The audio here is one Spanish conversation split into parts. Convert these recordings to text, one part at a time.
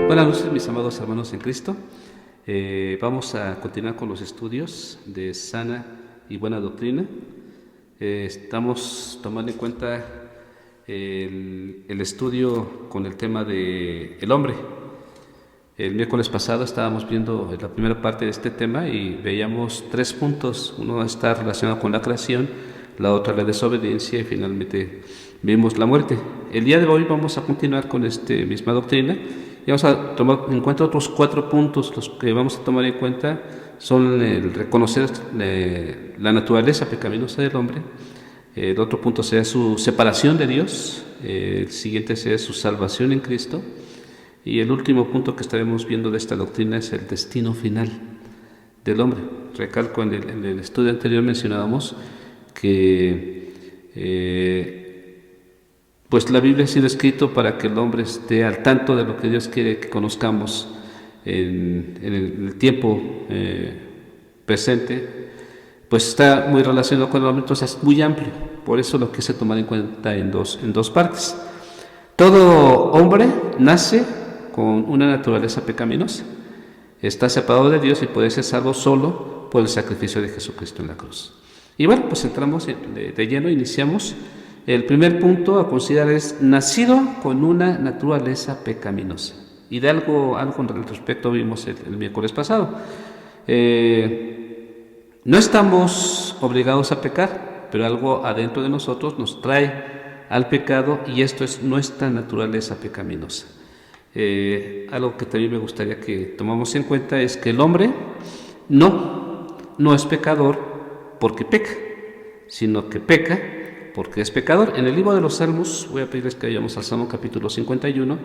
Buenas noches, mis amados hermanos en Cristo. Vamos a continuar con los estudios de sana y buena doctrina. Estamos tomando en cuenta el estudio con el tema de el hombre. El miércoles pasado estábamos viendo la primera parte de este tema y veíamos 3 puntos. Uno está relacionado con la creación, la otra la desobediencia y finalmente vimos la muerte. El día de hoy vamos a continuar con esta misma doctrina y vamos a tomar en cuenta otros 4 puntos. Los que vamos a tomar en cuenta son el reconocer la naturaleza pecaminosa del hombre. El otro punto será su separación de Dios. El siguiente será su salvación en Cristo. Y el último punto que estaremos viendo de esta doctrina es el destino final del hombre. Recalco, en el estudio anterior mencionábamos que pues la Biblia ha sido escrito para que el hombre esté al tanto de lo que Dios quiere que conozcamos en el tiempo presente. Pues está muy relacionado con el hombre, entonces es muy amplio. Por eso lo quise tomar en cuenta en dos partes. Todo hombre nace con una naturaleza pecaminosa. Está separado de Dios y puede ser salvo solo por el sacrificio de Jesucristo en la cruz. Y bueno, pues entramos de lleno, iniciamos. El primer punto a considerar es nacido con una naturaleza pecaminosa. Y de algo al respecto vimos el miércoles pasado. No estamos obligados a pecar, pero algo adentro de nosotros nos trae al pecado y esto es nuestra naturaleza pecaminosa. Algo que también me gustaría que tomamos en cuenta es que el hombre no es pecador porque peca, sino que peca porque es pecador. En el libro de los Salmos, voy a pedirles que vayamos al Salmo capítulo 51,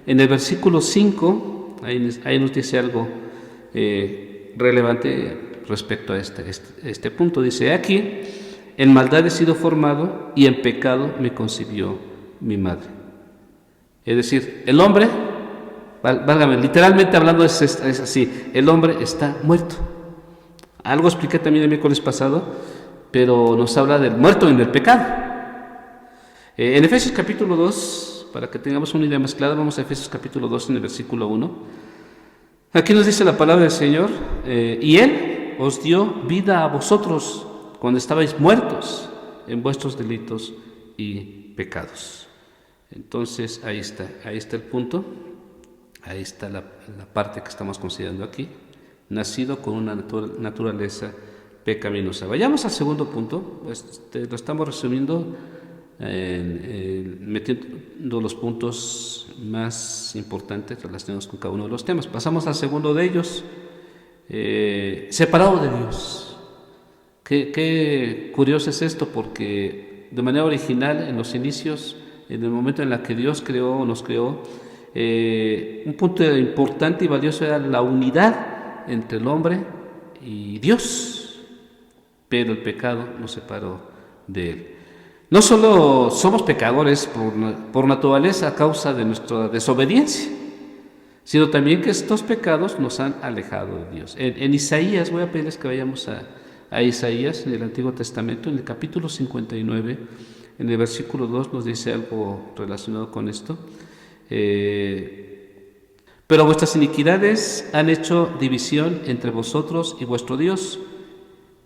en el versículo 5, ahí nos dice algo relevante respecto a este punto. Dice: aquí, en maldad he sido formado y en pecado me concibió mi madre. Es decir, el hombre, válgame, literalmente hablando es así, el hombre está muerto. Algo expliqué también el miércoles pasado, pero nos habla del muerto en el pecado. En Efesios capítulo 2, para que tengamos una idea más clara, vamos a Efesios capítulo 2 en el versículo 1. Aquí nos dice la palabra del Señor: y Él os dio vida a vosotros cuando estabais muertos en vuestros delitos y pecados. Entonces ahí está el punto, ahí está la parte que estamos considerando aquí, nacido con una naturaleza pecaminosa. Vayamos al segundo punto, pues lo estamos resumiendo, metiendo los puntos más importantes relacionados con cada uno de los temas. Pasamos al segundo de ellos, separado de Dios. Qué curioso es esto, porque de manera original, en los inicios, en el momento en el que Dios nos creó, un punto importante y valioso era la unidad entre el hombre y Dios, pero el pecado nos separó de Él. No solo somos pecadores por naturaleza a causa de nuestra desobediencia, sino también que estos pecados nos han alejado de Dios. En Isaías, voy a pedirles que vayamos a Isaías, en el Antiguo Testamento, en el capítulo 59, en el versículo 2 nos dice algo relacionado con esto. Pero vuestras iniquidades han hecho división entre vosotros y vuestro Dios,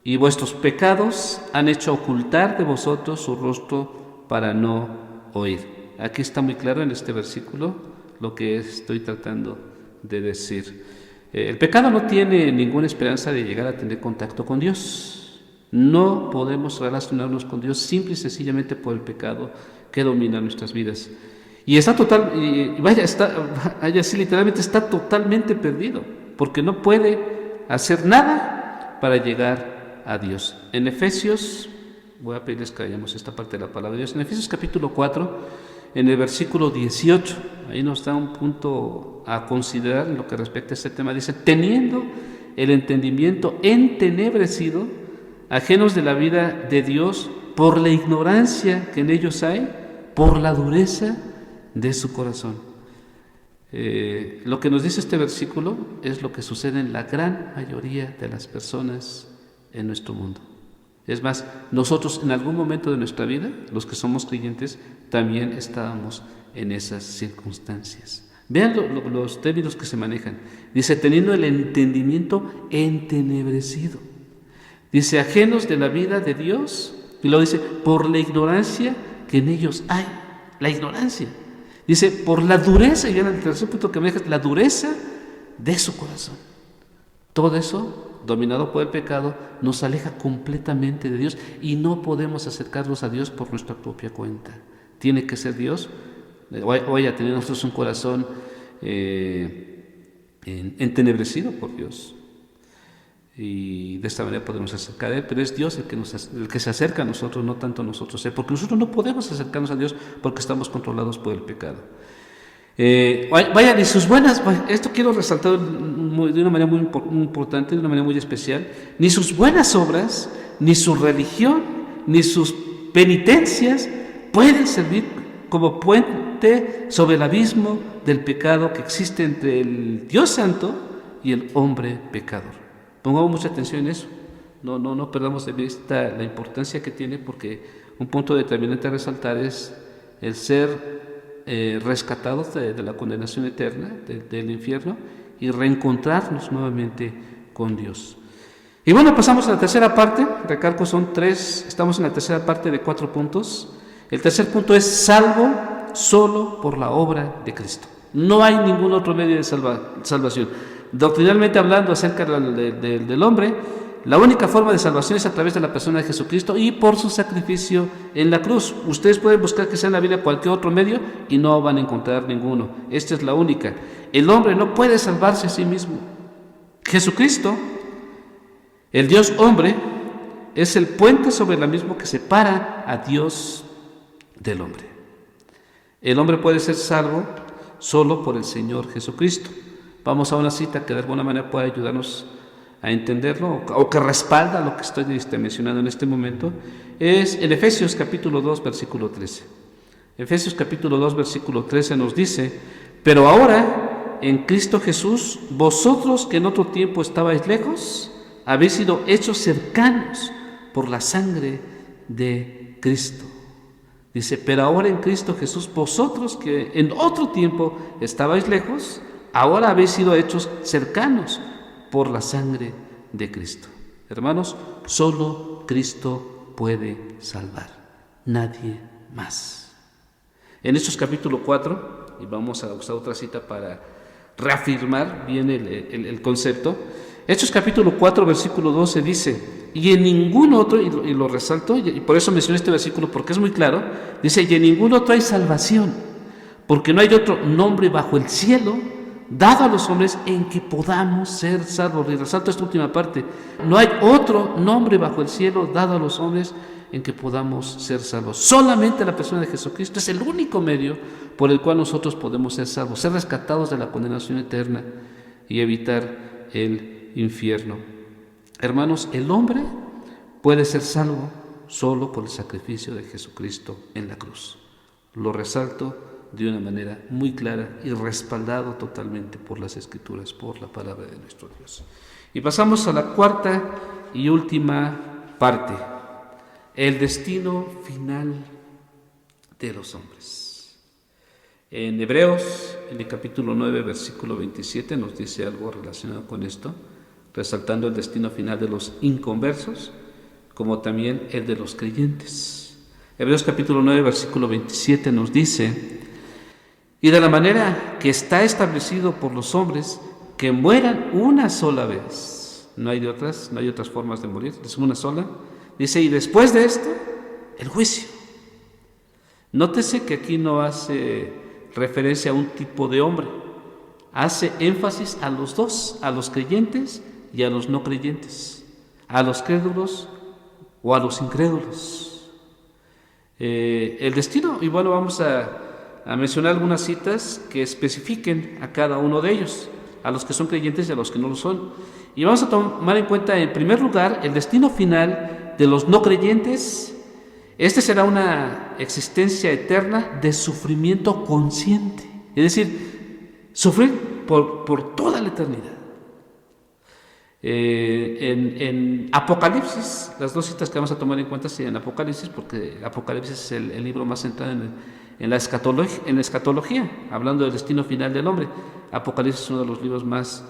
y vuestros pecados han hecho ocultar de vosotros su rostro para no oír. Aquí está muy claro en este versículo lo que estoy tratando de decir. El pecado no tiene ninguna esperanza de llegar a tener contacto con Dios. No podemos relacionarnos con Dios simple y sencillamente por el pecado que domina nuestras vidas. Y está literalmente está totalmente perdido, porque no puede hacer nada para llegar a Dios. En Efesios, voy a pedirles que vayamos a esta parte de la palabra de Dios, en Efesios capítulo 4, en el versículo 18, ahí nos da un punto a considerar en lo que respecta a este tema. Dice: teniendo el entendimiento entenebrecido, ajenos de la vida de Dios, por la ignorancia que en ellos hay, por la dureza de su corazón. Lo que nos dice este versículo es lo que sucede en la gran mayoría de las personas en nuestro mundo. Es más, nosotros en algún momento de nuestra vida, los que somos creyentes, también estábamos en esas circunstancias. Vean los términos que se manejan. Dice, teniendo el entendimiento entenebrecido. Dice, ajenos de la vida de Dios. Y luego dice, por la ignorancia que en ellos hay. La ignorancia. Dice, por la dureza, y vean el tercer punto que maneja, la dureza de su corazón. Todo eso, dominado por el pecado, nos aleja completamente de Dios y no podemos acercarnos a Dios por nuestra propia cuenta. Tiene que ser Dios. Vaya a tener nosotros un corazón entenebrecido por Dios. Y de esta manera podemos acercar a Él, pero es Dios el que se acerca a nosotros, no tanto nosotros, porque nosotros no podemos acercarnos a Dios porque estamos controlados por el pecado. Vayan, y sus buenas, esto quiero resaltar de una manera muy importante, de una manera muy especial, ni sus buenas obras, ni su religión, ni sus penitencias pueden servir como puente sobre el abismo del pecado que existe entre el Dios Santo y el hombre pecador. Pongamos mucha atención en eso. No perdamos de vista la importancia que tiene, porque un punto determinante a resaltar es el ser rescatados de la condenación eterna, del infierno, y reencontrarnos nuevamente con Dios. Y bueno, pasamos a la tercera parte. Recalco, son 3, estamos en la tercera parte de 4 puntos. El tercer punto es salvo solo por la obra de Cristo. No hay ningún otro medio de salvación. Doctrinalmente hablando acerca del hombre, la única forma de salvación es a través de la persona de Jesucristo y por su sacrificio en la cruz. Ustedes pueden buscar que sea en la Biblia cualquier otro medio y no van a encontrar ninguno. Esta es la única. El hombre no puede salvarse a sí mismo. Jesucristo, el Dios hombre, es el puente sobre el abismo que separa a Dios del hombre. El hombre puede ser salvo solo por el Señor Jesucristo. Vamos a una cita que de alguna manera puede ayudarnos a entenderlo, o que respalda lo que estoy mencionando en este momento. Es en Efesios capítulo 2, versículo 13. Efesios capítulo 2, versículo 13 nos dice: pero ahora, en Cristo Jesús, vosotros que en otro tiempo estabais lejos, habéis sido hechos cercanos por la sangre de Cristo. Dice, pero ahora en Cristo Jesús, vosotros que en otro tiempo estabais lejos, ahora habéis sido hechos cercanos por la sangre de Cristo. Hermanos, solo Cristo puede salvar, nadie más. En Hechos capítulo 4, y vamos a usar otra cita para reafirmar bien el concepto. Hechos capítulo 4, versículo 12 dice, y en ningún otro, y lo resalto, y por eso mencioné este versículo porque es muy claro, dice, y en ningún otro hay salvación, porque no hay otro nombre bajo el cielo dado a los hombres en que podamos ser salvos. Y resalto esta última parte, no hay otro nombre bajo el cielo dado a los hombres en que podamos ser salvos. Solamente la persona de Jesucristo es el único medio por el cual nosotros podemos ser salvos, ser rescatados de la condenación eterna y evitar el infierno. Hermanos, el hombre puede ser salvo solo por el sacrificio de Jesucristo en la cruz. Lo resalto de una manera muy clara y respaldado totalmente por las Escrituras, por la palabra de nuestro Dios. Y pasamos a la cuarta y última parte, el destino final de los hombres. En Hebreos, en el capítulo 9, versículo 27, nos dice algo relacionado con esto, resaltando el destino final de los inconversos, como también el de los creyentes. Hebreos capítulo 9, versículo 27 nos dice, y de la manera que está establecido por los hombres, que mueran una sola vez. No hay otras formas de morir, es una sola. Dice, y después de esto, el juicio. Nótese que aquí no hace referencia a un tipo de hombre, hace énfasis a los dos, a los creyentes y a los no creyentes, a los crédulos o a los incrédulos. El destino, y bueno, vamos a mencionar algunas citas que especifiquen a cada uno de ellos, a los que son creyentes y a los que no lo son. Y vamos a tomar en cuenta, en primer lugar, el destino final de los no creyentes. Este será una existencia eterna de sufrimiento consciente, es decir, sufrir por toda la eternidad. En Apocalipsis, las dos citas que vamos a tomar en cuenta serían Apocalipsis, porque Apocalipsis es el libro más centrado en la escatología, hablando del destino final del hombre. Apocalipsis es uno de los libros más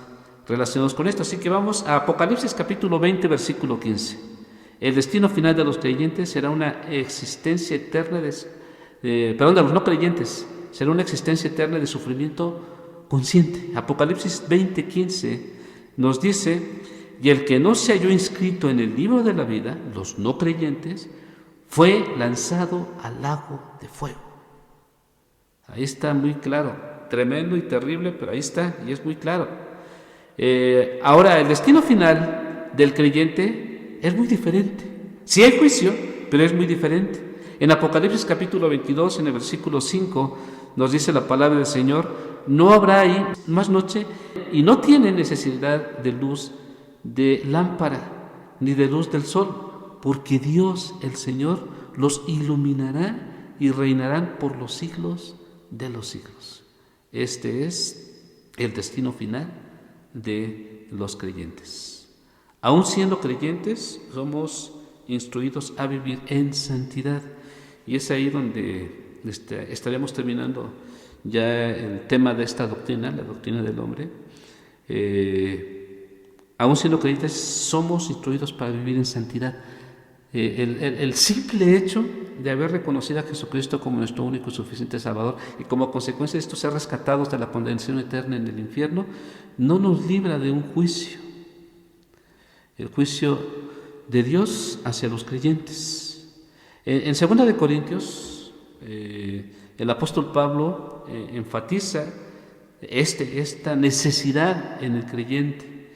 relacionados con esto. Así que vamos a Apocalipsis capítulo 20, versículo 15. El destino final de los creyentes será una existencia eterna de los no creyentes, será una existencia eterna de sufrimiento consciente. Apocalipsis 20, 15 nos dice: y el que no se halló inscrito en el libro de la vida, los no creyentes, fue lanzado al lago de fuego. Ahí está muy claro, tremendo y terrible, pero ahí está y es muy claro. Ahora, el destino final del creyente es muy diferente. Sí hay juicio, pero es muy diferente. En Apocalipsis capítulo 22, en el versículo 5, nos dice la palabra del Señor: no habrá ahí más noche y no tienen necesidad de luz de lámpara ni de luz del sol, porque Dios, el Señor, los iluminará y reinarán por los siglos de los siglos. Este es el destino final de los creyentes. Aún siendo creyentes, somos instruidos a vivir en santidad. Y es ahí donde estaremos terminando ya el tema de esta doctrina, la doctrina del hombre. Aún siendo creyentes, somos instruidos para vivir en santidad. El simple hecho de haber reconocido a Jesucristo como nuestro único y suficiente Salvador, y como consecuencia de esto ser rescatados de la condenación eterna en el infierno, no nos libra de un juicio, el juicio de Dios hacia los creyentes. En 2 de Corintios, el apóstol Pablo enfatiza esta necesidad en el creyente.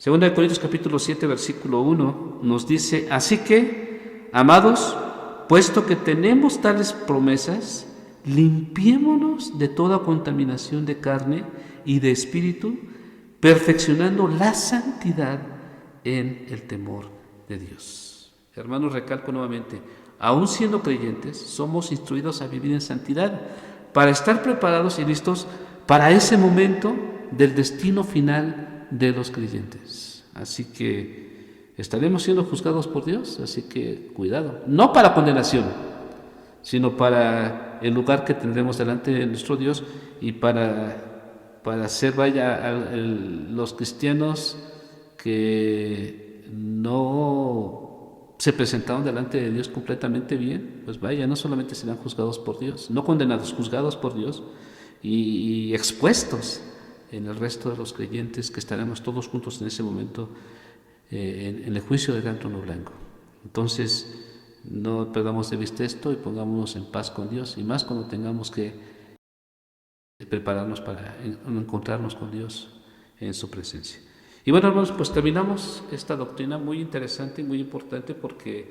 2 de Corintios capítulo 7, versículo 1 nos dice: así que, amados, puesto que tenemos tales promesas, limpiémonos de toda contaminación de carne y de espíritu, perfeccionando la santidad en el temor de Dios. Hermanos, recalco nuevamente, aún siendo creyentes, somos instruidos a vivir en santidad para estar preparados y listos para ese momento del destino final de los creyentes. Así que estaremos siendo juzgados por Dios, así que cuidado, no para condenación, sino para el lugar que tendremos delante de nuestro Dios y para ser, los cristianos que no se presentaron delante de Dios completamente bien, pues no solamente serán juzgados por Dios, no condenados, juzgados por Dios y expuestos en el resto de los creyentes, que estaremos todos juntos en ese momento en el juicio del gran trono blanco. Entonces, no perdamos de vista esto y pongámonos en paz con Dios, y más cuando tengamos que prepararnos para encontrarnos con Dios en su presencia. Y bueno, hermanos, pues terminamos esta doctrina muy interesante y muy importante, porque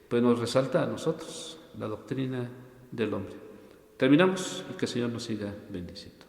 pues nos resalta a nosotros la doctrina del hombre. Terminamos, y que el Señor nos siga bendiciendo.